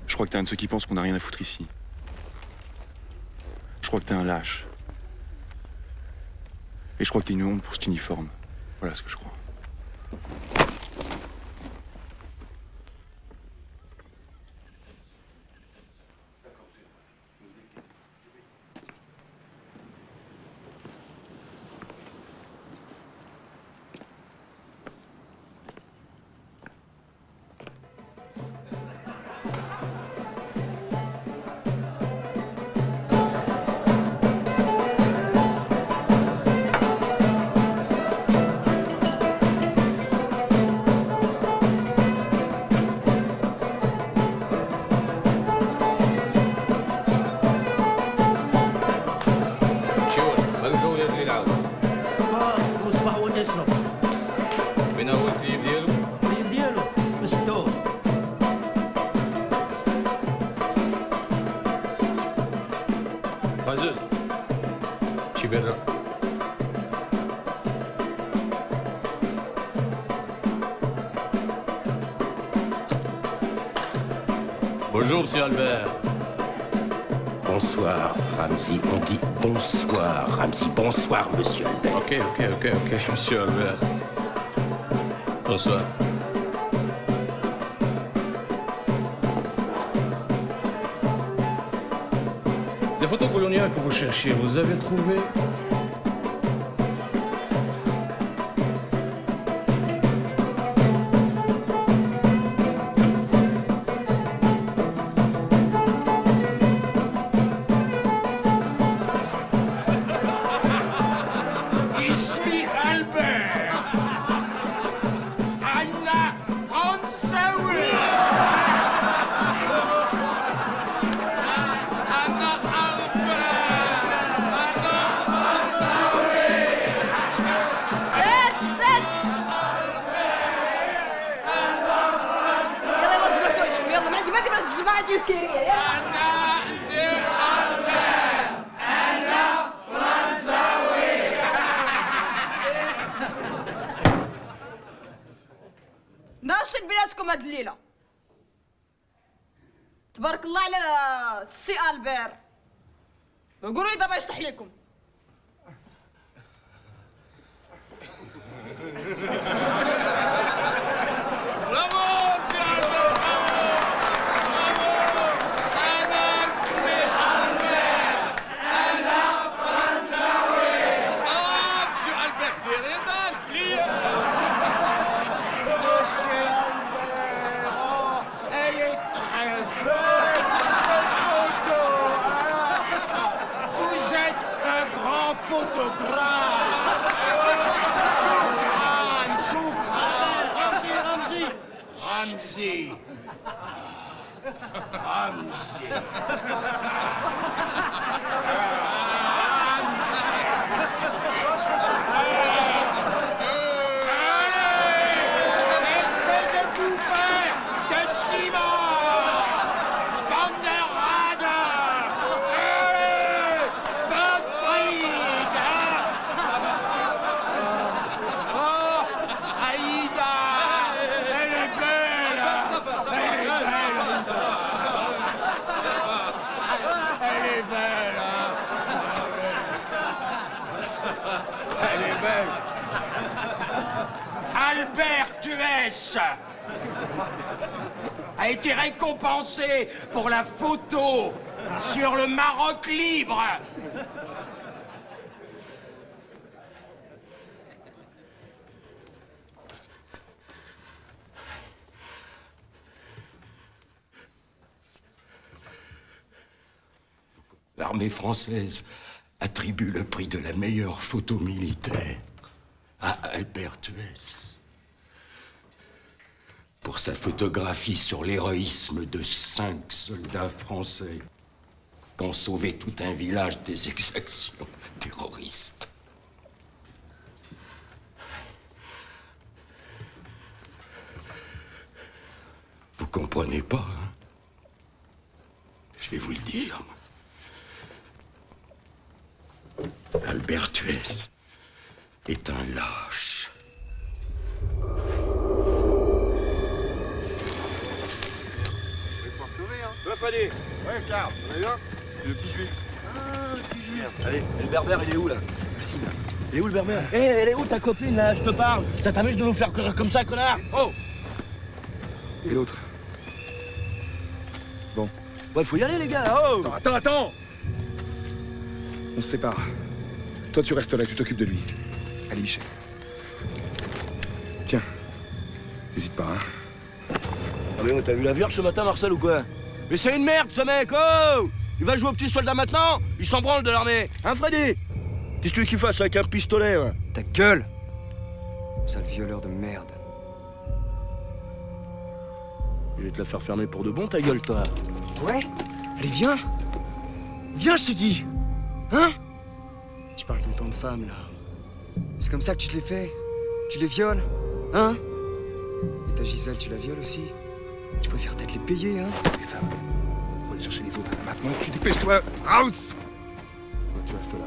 Je crois que t'es un de ceux qui pensent qu'on n'a rien à foutre ici. Je crois que t'es un lâche. Et je crois que t'es une honte pour cet uniforme. Voilà ce que je crois. Bonjour, monsieur Albert. Bonsoir, Ramzi. On dit bonsoir, Ramzi. Bonsoir, monsieur Albert. Ok, monsieur Albert. Bonsoir. Les photos coloniales que vous cherchiez, vous avez trouvé? ناشط بلادكم هاد الليلة. تبارك الله على السي ألبير. قولوا لي دابا يشطح ليكم. Ramzi. Ramzi. Espèce de bouffeur de ciment! Bande de radins! Allez! Votre prise, hein? Oh! Aïda! Elle est belle! Elle est belle! Elle est belle, hein? Elle est belle! Albert Tuès a été récompensé pour la photo sur le Maroc libre. L'armée française attribue le prix de la meilleure photo militaire à Albert Tuès pour sa photographie sur l'héroïsme de 5 soldats français qui ont sauvé tout un village des exactions terroristes. Vous comprenez pas, hein? Je vais vous le dire. Albert Tuès est un lâche. Fadi. Ouais, Karl, on a eu un? C'est le petit juif. Ah, le petit juif. Allez, et le berbère, il est où, là? Il est où, le berbère? Hé, elle est où, ta copine, là? Je te parle. Ça t'amuse de nous faire courir comme ça, connard? Oh! Et l'autre? Bon. Ouais, faut y aller, les gars, oh! Attends! On se sépare. Toi, tu restes là, tu t'occupes de lui. Allez, Michel. Tiens. N'hésite pas, hein. Ah mais t'as vu la vierge ce matin, Marcel, ou quoi? Mais c'est une merde, ce mec, oh! Il va jouer au petit soldat maintenant? Il s'en branle de l'armée. Hein, Freddy? Qu'est-ce que tu veux qu'il fasse avec un pistolet, ouais? Ta gueule! Sale violeur de merde. Il va te la faire fermer pour de bon, ta gueule, toi. Ouais? Allez, viens! Viens, je te dis! Hein? Tu parles tout le temps de femmes, là. C'est comme ça que tu te les fais? Tu les violes? Hein? Et ta Gisèle, tu la violes aussi? Tu préfères peut-être les payer, hein? C'est ça. Faut aller chercher les autres. Maintenant, tu dépêches-toi. House! Toi, tu restes là.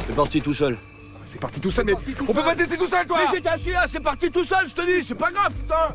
C'est parti tout seul. C'est parti tout seul, mais on peut pas te laisser tout seul, toi! Mais j'étais assis là, c'est parti tout seul, je te dis, c'est pas grave, putain!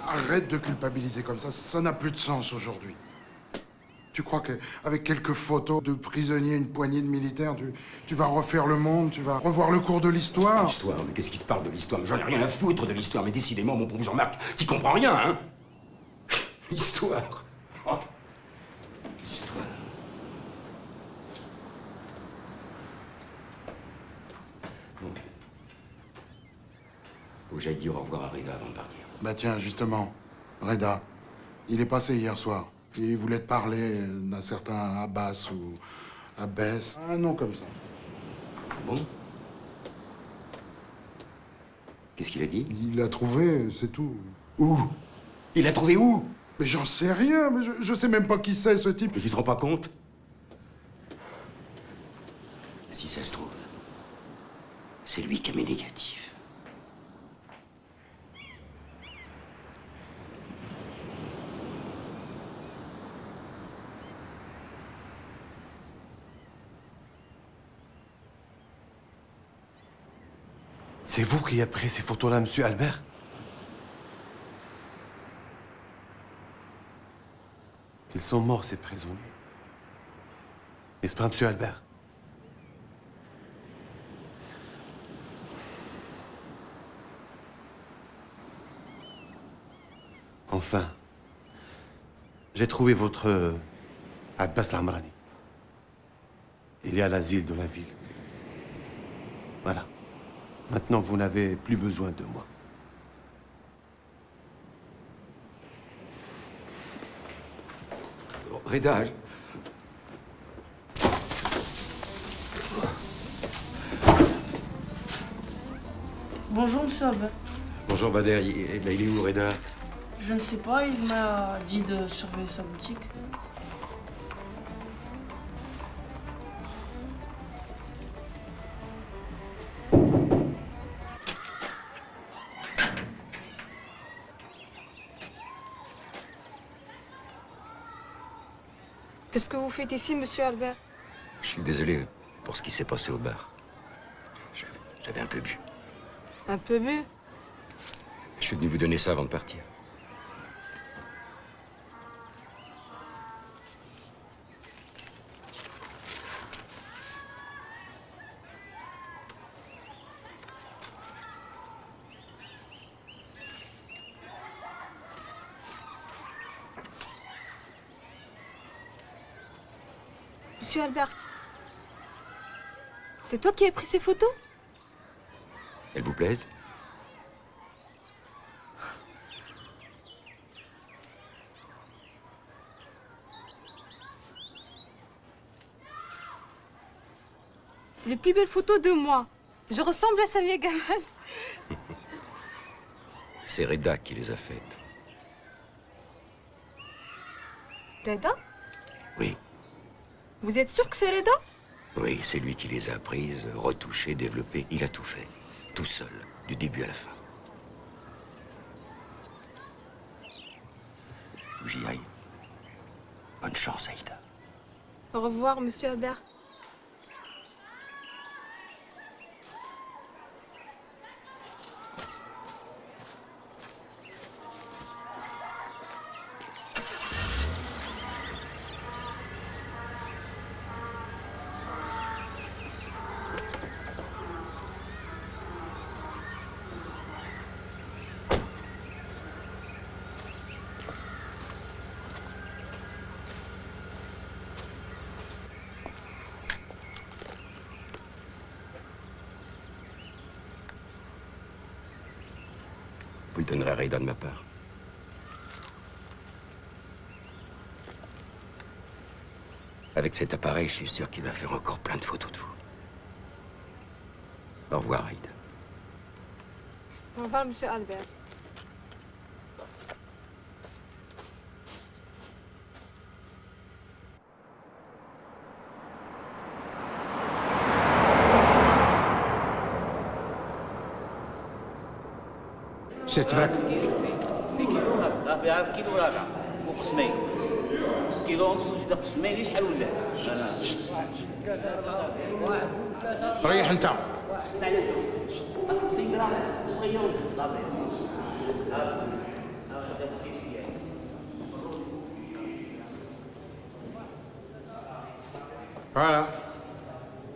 Arrête de culpabiliser comme ça n'a plus de sens aujourd'hui. Tu crois qu'avec quelques photos de prisonniers, une poignée de militaires, tu vas refaire le monde, tu vas revoir le cours de l'histoire? L'histoire, mais qu'est-ce qui te parle de l'histoire? Mais j'en ai rien à foutre de l'histoire, mais décidément, mon pauvre Jean-Marc, t'y comprends rien, hein? L'histoire. Oh. L'histoire. Bon. Faut que j'aille dire au revoir à Reda avant de partir. Bah tiens, justement, Reda, il est passé hier soir. Il voulait te parler d'un certain Abbas ou Abbès, un nom comme ça. Bon. Qu'est-ce qu'il a dit? Il l'a trouvé, c'est tout. Où? Il l'a trouvé où? Mais j'en sais rien, mais je sais même pas qui c'est, ce type. Mais tu te rends pas compte? Si ça se trouve, c'est lui qui a mes négatifs. C'est vous qui avez pris ces photos-là, monsieur Albert? Ils sont morts, ces prisonniers. N'est-ce pas, monsieur Albert? Enfin, j'ai trouvé votre Abbas Lamrani. Il est à l'asile de la ville. Voilà. Maintenant, vous n'avez plus besoin de moi. Reda, Bonjour, monsieur Albert. Bonjour Bader, il est où Reda? Je ne sais pas, il m'a dit de surveiller sa boutique. Qu'est-ce que vous faites ici, monsieur Albert? Je suis désolé pour ce qui s'est passé au bar. J'avais un peu bu. Un peu bu? Je suis venu vous donner ça avant de partir. Monsieur Albert, c'est toi qui as pris ces photos? Elles vous plaisent? C'est les plus belles photos de moi. Je ressemble à Samia Gamal. C'est Reda qui les a faites. Reda? Oui. Vous êtes sûr que c'est Reda? Oui, c'est lui qui les a prises, retouchées, développées. Il a tout fait. Tout seul, du début à la fin. Faut que j'y aille. Bonne chance, Aïda. Au revoir, monsieur Albert. Vous le donnerez à Reda de ma part. Avec cet appareil, je suis sûr qu'il va faire encore plein de photos de vous. Au revoir, Aïda. Au revoir, monsieur Albert. ستبعك في كيلو راه فيها في كيلو رابع وقسمين كيلو ونص زيد قسمين شحال ولا ريح انت 50 غرام وغيروا Voilà.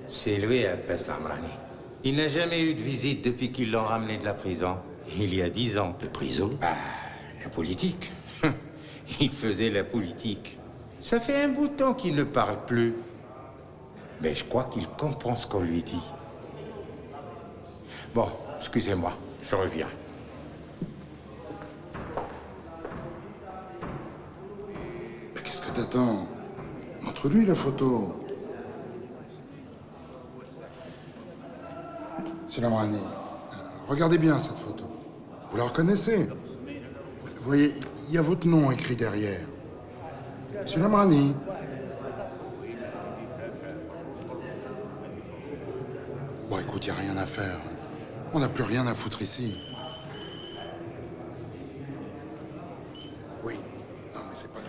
C'est lui, Abbas Lamrani. Il n'a jamais eu de visite depuis qu'ils l'ont ramené de la prison. Il y a 10 ans. De prison? Ah, la politique. Il faisait la politique. Ça fait un bout de temps qu'il ne parle plus. Mais je crois qu'il comprend ce qu'on lui dit. Bon, excusez-moi, je reviens. Mais qu'est-ce que t'attends? Montre-lui la photo. C'est Lamrani. Regardez bien cette photo. Vous la reconnaissez? Vous voyez, il y a votre nom écrit derrière. Monsieur Lamrani. Bon, écoute, il n'y a rien à faire. On n'a plus rien à foutre ici. Oui. Non, mais c'est pas tout.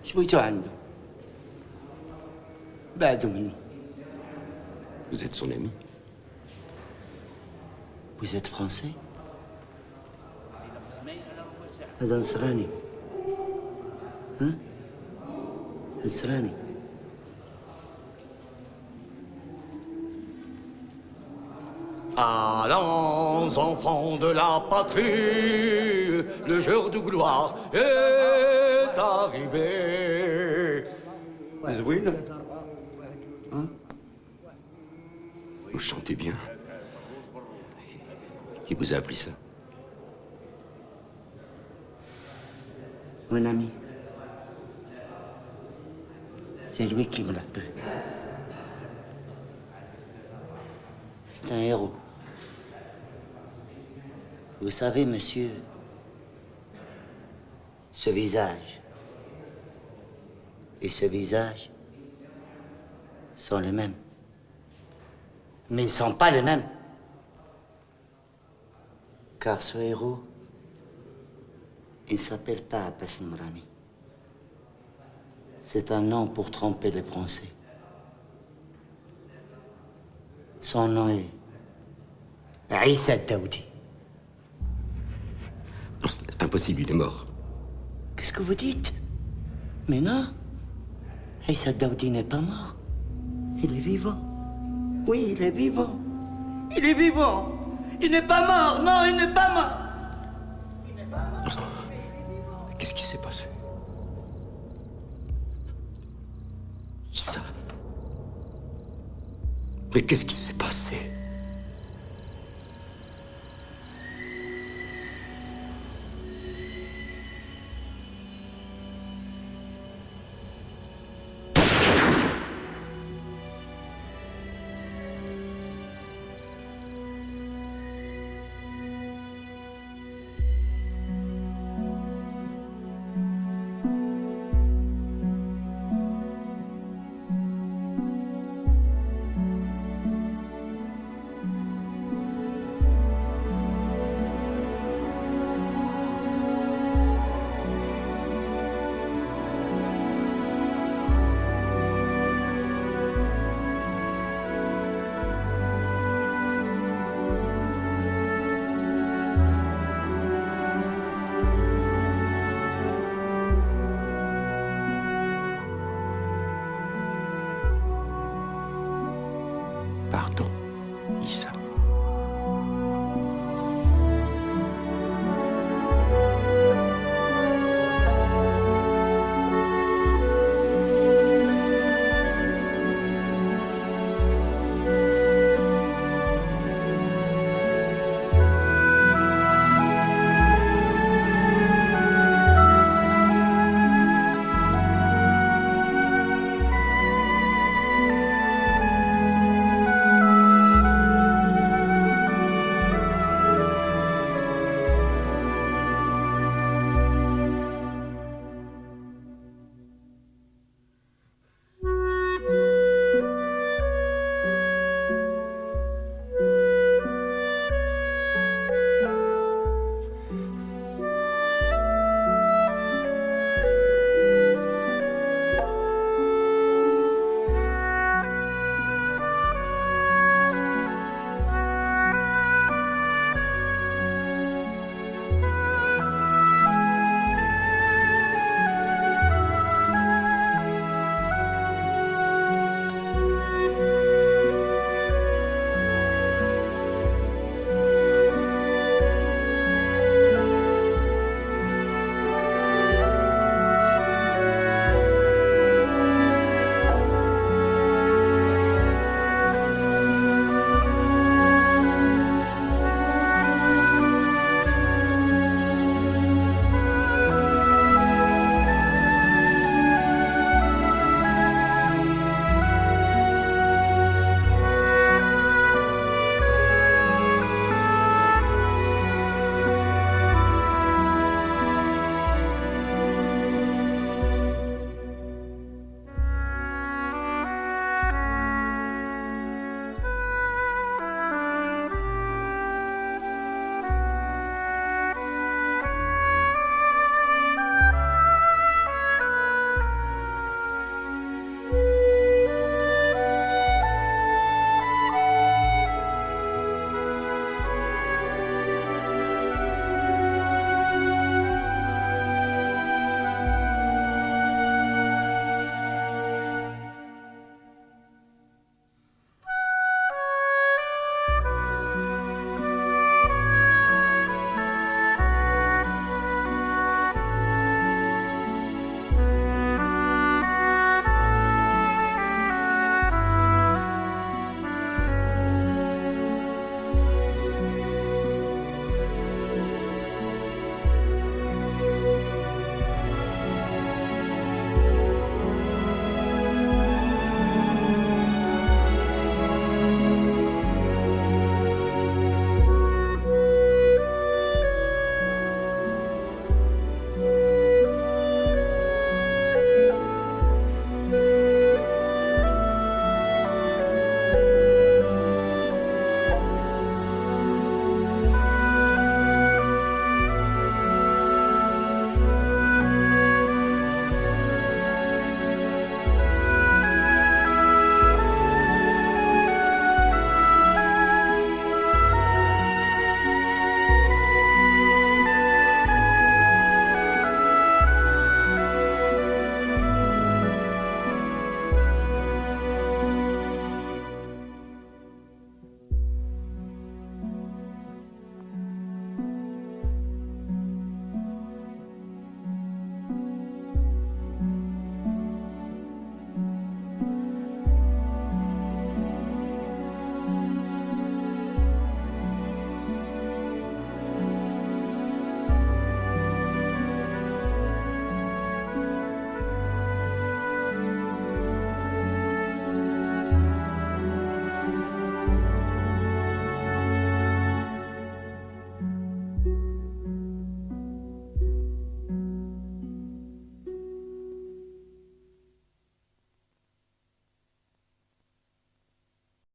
شويتو عنده بعدو منه. Vous êtes son ami? Vous êtes français? هذا نصراني. ها؟ نصراني. Allons, enfants de la patrie, le jour de gloire est arrivé. Zouine? Hein? Vous chantez bien. Qui vous a appris ça? Un ami. qui me l'a pris. C'est un héros. Vous savez, monsieur, ce visage et ce visage sont les mêmes. Mais ils ne sont pas les mêmes. Car ce héros, il ne s'appelle pas Abbas Nomrani. C'est un nom pour tromper les Français. Son nom est Issa Daoudi. Non, c'est impossible, il est mort. Qu'est-ce que vous dites? Mais non, Issa Daoudi n'est pas mort. Il est vivant. Oui, il est vivant. Il est vivant. Il n'est pas mort. Non, il n'est pas mort. Qu'est-ce qui s'est passé? Issa. Mais qu'est-ce qui s'est passé? Pardon, Issa.